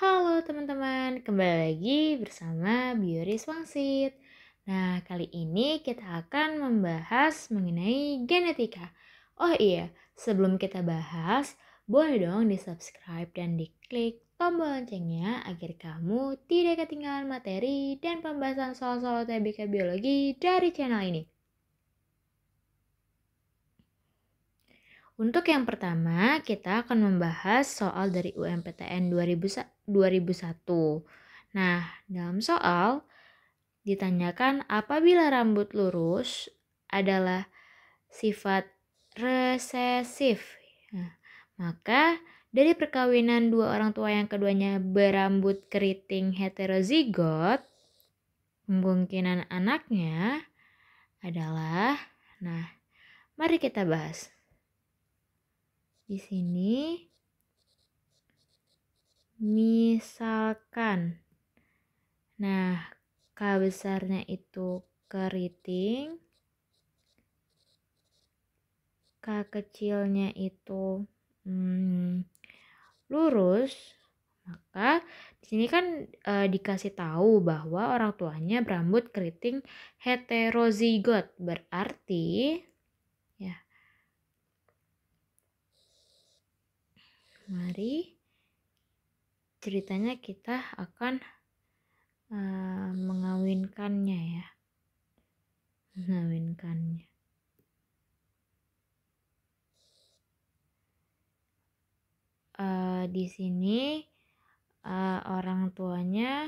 Halo teman-teman, kembali lagi bersama Bioris Wangsit. Nah, kali ini kita akan membahas mengenai genetika. Oh iya, sebelum kita bahas, boleh dong di-subscribe dan diklik tombol loncengnya agar kamu tidak ketinggalan materi dan pembahasan soal-soal UTBK Biologi dari channel ini. Untuk yang pertama, kita akan membahas soal dari UMPTN 2001. Nah, dalam soal ditanyakan apabila rambut lurus adalah sifat resesif. Nah, maka dari perkawinan dua orang tua yang keduanya berambut keriting heterozigot, kemungkinan anaknya adalah, mari kita bahas. Di sini misalkan, K besarnya itu keriting, K kecilnya itu lurus, maka di sini kan dikasih tahu bahwa orang tuanya berambut keriting heterozigot, berarti ya. Mari ceritanya kita akan mengawinkannya ya. Di sini orang tuanya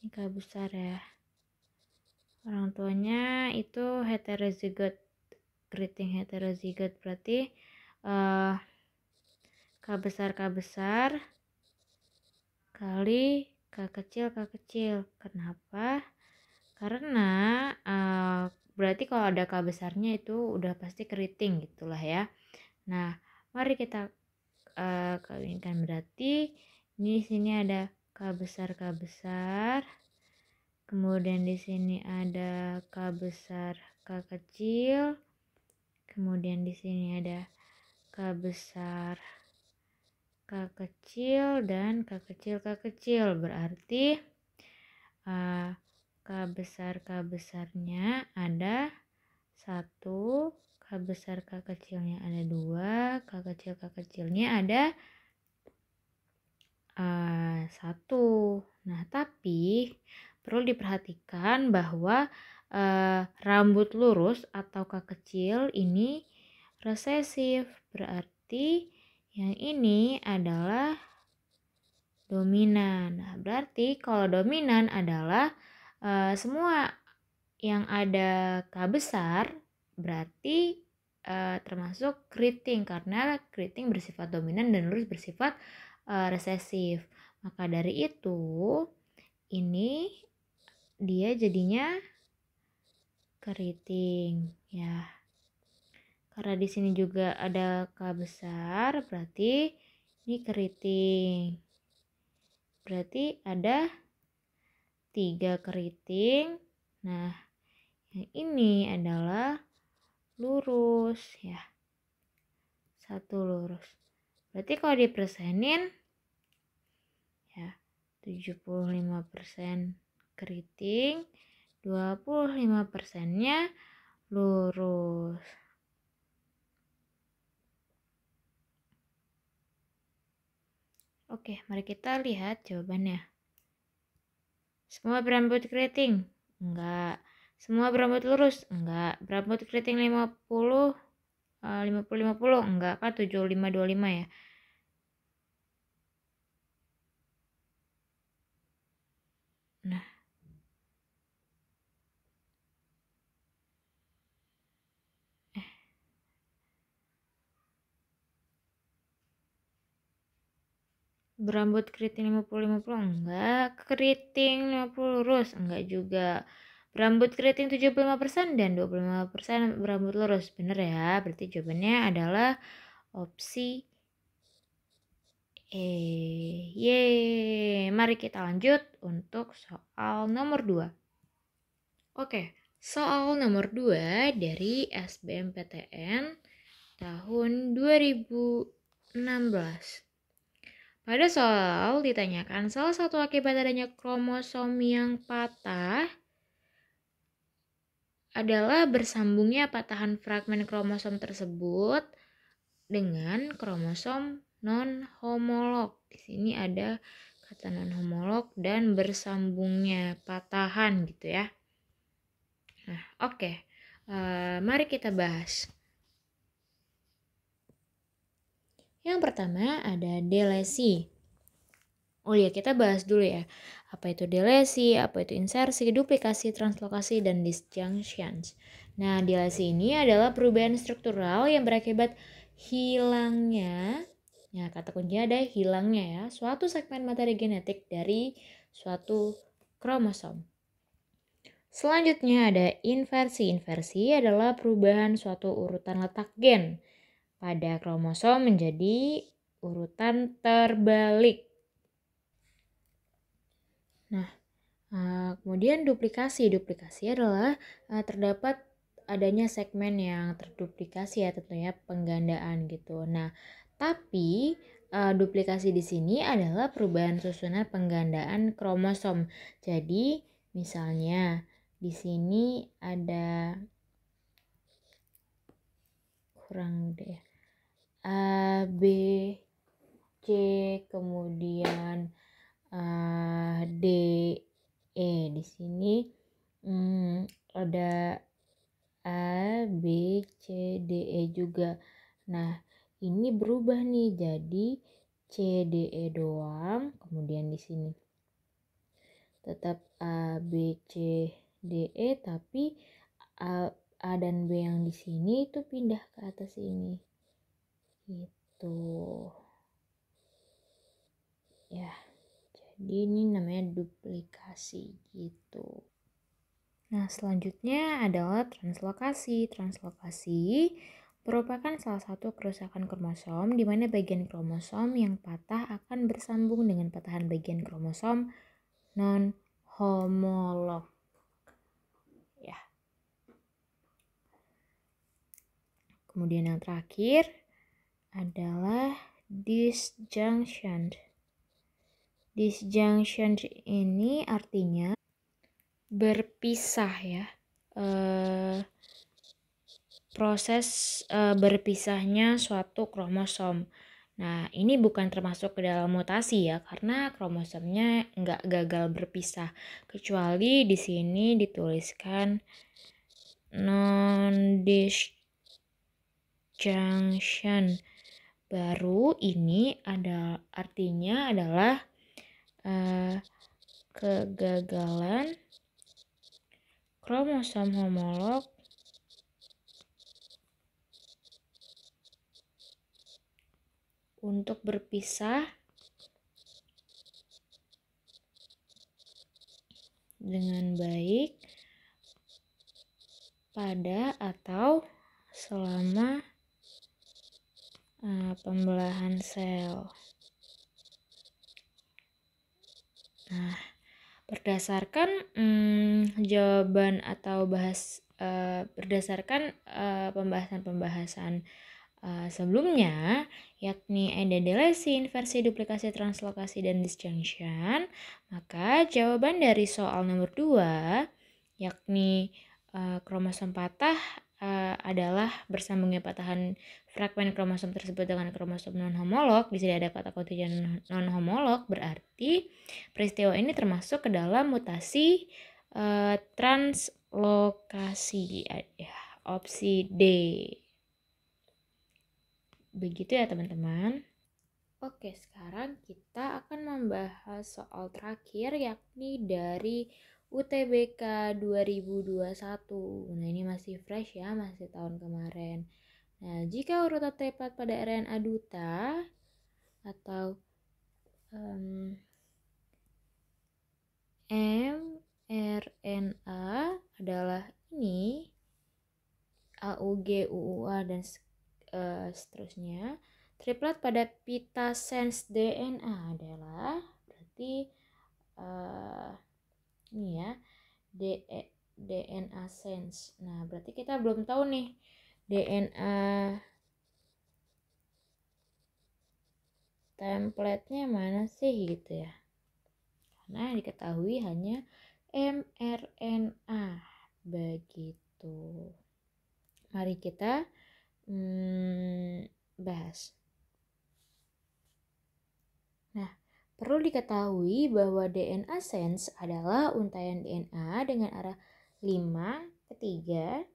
nikah besar ya. Orang tuanya itu heterozigot, keriting heterozigot, berarti K besar kali K kecil. Kenapa? Karena berarti kalau ada K besarnya itu udah pasti keriting gitulah ya. Nah, mari kita kawinkan, berarti di sini ada K besar, kemudian di sini ada K besar K kecil, kemudian di sini ada K besar K kecil dan K kecil, berarti K besarnya ada 1, K besar K kecilnya ada 2, K kecilnya ada 1. Nah, tapi perlu diperhatikan bahwa rambut lurus atau K kecil ini resesif, berarti yang ini adalah dominan. Nah, berarti kalau dominan adalah semua yang ada K besar berarti termasuk keriting, karena keriting bersifat dominan dan lurus bersifat resesif. Maka dari itu ini dia jadinya keriting ya. Karena di sini juga ada K besar, berarti ini keriting. Berarti ada 3 keriting. Nah, yang ini adalah lurus ya. 1 lurus. Berarti kalau dipersenin ya 75% keriting, 25%-nya lurus. Oke, mari kita lihat jawabannya. Semua berambut keriting? Enggak. Semua berambut lurus? Enggak. Berambut keriting 50, 50. Enggak kan, 75-25 ya. Nah, berambut keriting 50-50 enggak. Keriting 50 lurus enggak juga. Berambut keriting 75% dan 25% berambut lurus. Bener ya, berarti jawabannya adalah opsi E. Yeay, mari kita lanjut untuk soal nomor 2. Oke, soal nomor 2 dari SBMPTN tahun 2016. Pada soal ditanyakan salah satu akibat adanya kromosom yang patah adalah bersambungnya patahan fragmen kromosom tersebut dengan kromosom non-homolog. Di sini ada kata non-homolog dan bersambungnya patahan gitu ya. Nah, oke. Mari kita bahas. Yang pertama ada delesi. Oh ya, kita bahas dulu ya. Apa itu delesi, apa itu insersi, duplikasi, translokasi, dan disjunctions. Nah, delesi ini adalah perubahan struktural yang berakibat hilangnya, ya kata kuncinya ada hilangnya ya, suatu segmen materi genetik dari suatu kromosom. Selanjutnya ada inversi. Inversi adalah perubahan suatu urutan letak gen pada kromosom menjadi urutan terbalik. Nah, kemudian duplikasi. Duplikasi adalah terdapat adanya segmen yang terduplikasi ya, tentunya penggandaan gitu. Nah, tapi duplikasi di sini adalah perubahan susunan penggandaan kromosom. Jadi, misalnya di sini ada kurang deh A, B, C, kemudian D, E. Di sini ada A, B, C, D, E juga. Nah, ini berubah nih jadi C, D, E doang. Kemudian di sini tetap A, B, C, D, E, tapi A dan B yang di sini itu pindah ke atas ini. Gitu. Ya. Jadi ini namanya duplikasi gitu. Nah, selanjutnya adalah translokasi. Translokasi merupakan salah satu kerusakan kromosom di mana bagian kromosom yang patah akan bersambung dengan patahan bagian kromosom non-homolog. Ya. Kemudian yang terakhir adalah disjunction. Disjunction ini artinya berpisah ya. Proses berpisahnya suatu kromosom. Nah, ini bukan termasuk ke dalam mutasi ya, karena kromosomnya nggak gagal berpisah. Kecuali di sini dituliskan non-disjunction. Baru ini ada artinya adalah kegagalan kromosom homolog untuk berpisah dengan baik pada atau selama pembelahan sel. Nah, berdasarkan jawaban atau berdasarkan pembahasan sebelumnya, yakni ada delesi, inversi, duplikasi, translokasi, dan disjunction, maka jawaban dari soal nomor 2, yakni kromosom patah adalah bersambungnya patahan fragmen kromosom tersebut dengan kromosom non-homolog. Di sini ada kata kunci non-homolog, berarti peristiwa ini termasuk ke dalam mutasi translokasi, ya, opsi D. Begitu ya teman-teman. Oke, sekarang kita akan membahas soal terakhir yakni dari UTBK 2021. Nah, ini masih fresh ya, masih tahun kemarin. Nah, jika urutan tepat pada RNA duta atau mRNA adalah ini AUG, UUA, dan seterusnya. Triplet pada pita sense DNA adalah berarti ini ya DNA sense. Nah, berarti kita belum tahu nih DNA template-nya mana sih gitu ya. Karena diketahui hanya mRNA begitu. Mari kita bahas. Nah, perlu diketahui bahwa DNA sense adalah untaian DNA dengan arah 5 ke 3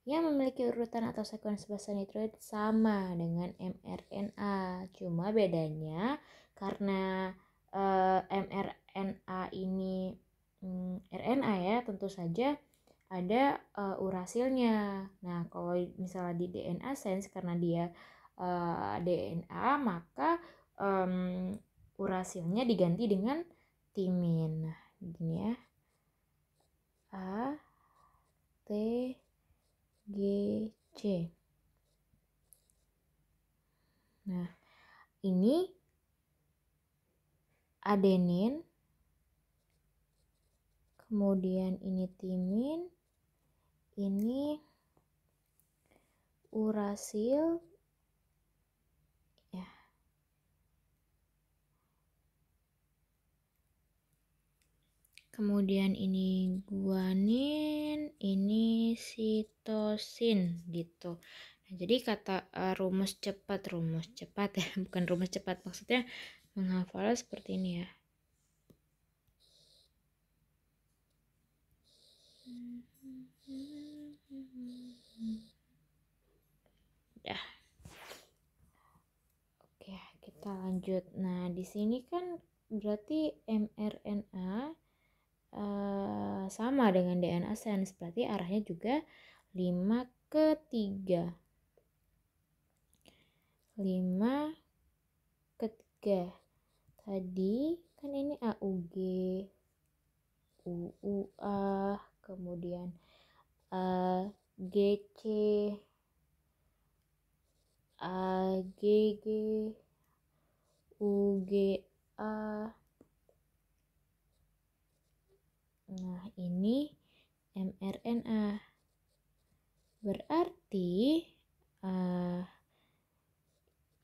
yang memiliki urutan atau sekuens basa nukleotit sama dengan mRNA. Cuma bedanya karena mRNA ini RNA ya, tentu saja ada urasilnya. Nah, kalau misalnya di DNA sense karena dia DNA, maka urasilnya diganti dengan timin. Nah, gini ya. A T G C. Nah, ini adenin, kemudian ini timin, ini urasil ya. Kemudian ini guanin, ini sitosin gitu. Nah, jadi kata rumus cepat ya, bukan rumus cepat, maksudnya menghafalnya seperti ini ya. Dah. Oke, kita lanjut. Nah, di sini kan berarti mRNA sama dengan DNA sense, berarti arahnya juga 5 ke 3. 5 ke 3. Tadi kan ini AUG, UUA, kemudian AGC, AGG, UGA. Nah, ini mRNA. Berarti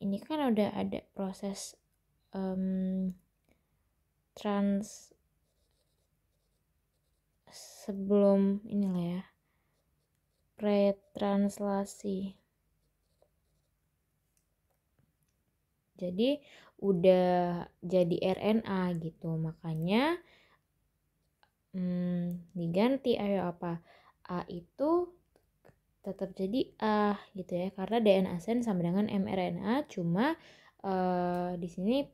ini kan udah ada proses sebelum inilah ya, pretranslasi. Jadi udah jadi RNA gitu, makanya diganti ayo apa, A itu tetap jadi A gitu ya, karena DNA sense sama dengan mRNA, cuma di sini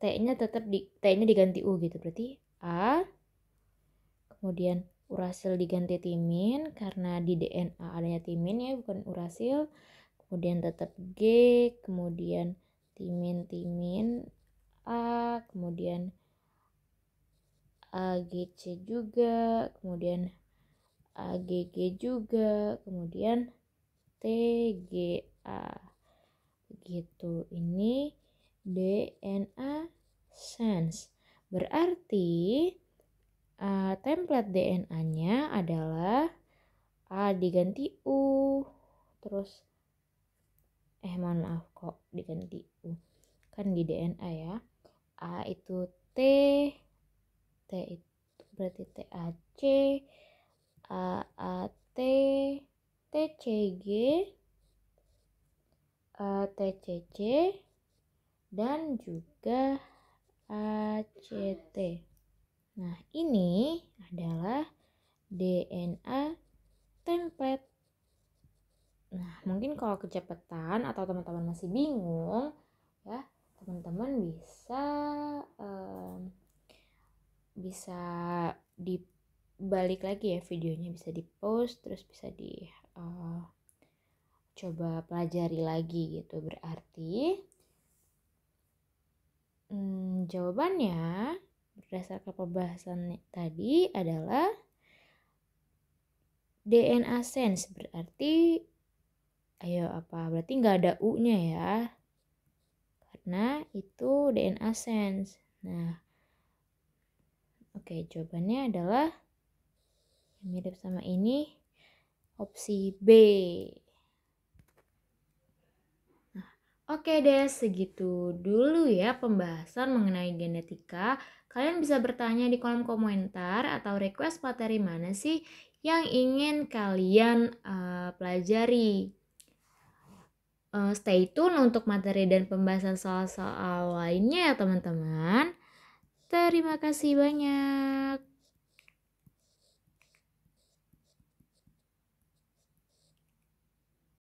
T-nya tetap T-nya diganti U gitu, berarti A, kemudian urasil diganti timin karena di DNA adanya timin ya, bukan urasil, kemudian tetap G, kemudian timin A, kemudian AGC juga, kemudian AGG juga, kemudian TGA. Begitu. Ini DNA sense. Berarti template DNA-nya adalah A diganti U, terus mohon maaf kok diganti U, kan di DNA ya. A itu T itu berarti TAC, AAT, TCG, TCC, dan juga ACT. Nah, ini adalah DNA template. Nah, mungkin kalau kecepatan atau teman-teman masih bingung ya, teman-teman bisa dibalik lagi ya videonya, bisa di post, terus bisa coba pelajari lagi gitu. Berarti jawabannya berdasarkan pembahasan tadi adalah DNA sense. Berarti ayo apa? Berarti nggak ada U-nya ya, karena itu DNA sense. Nah, oke, jawabannya adalah yang mirip sama ini. opsi B. Oke deh, segitu dulu ya pembahasan mengenai genetika. Kalian bisa bertanya di kolom komentar atau request materi mana sih yang ingin kalian pelajari. Stay tune untuk materi dan pembahasan soal-soal lainnya ya teman-teman. Terima kasih banyak.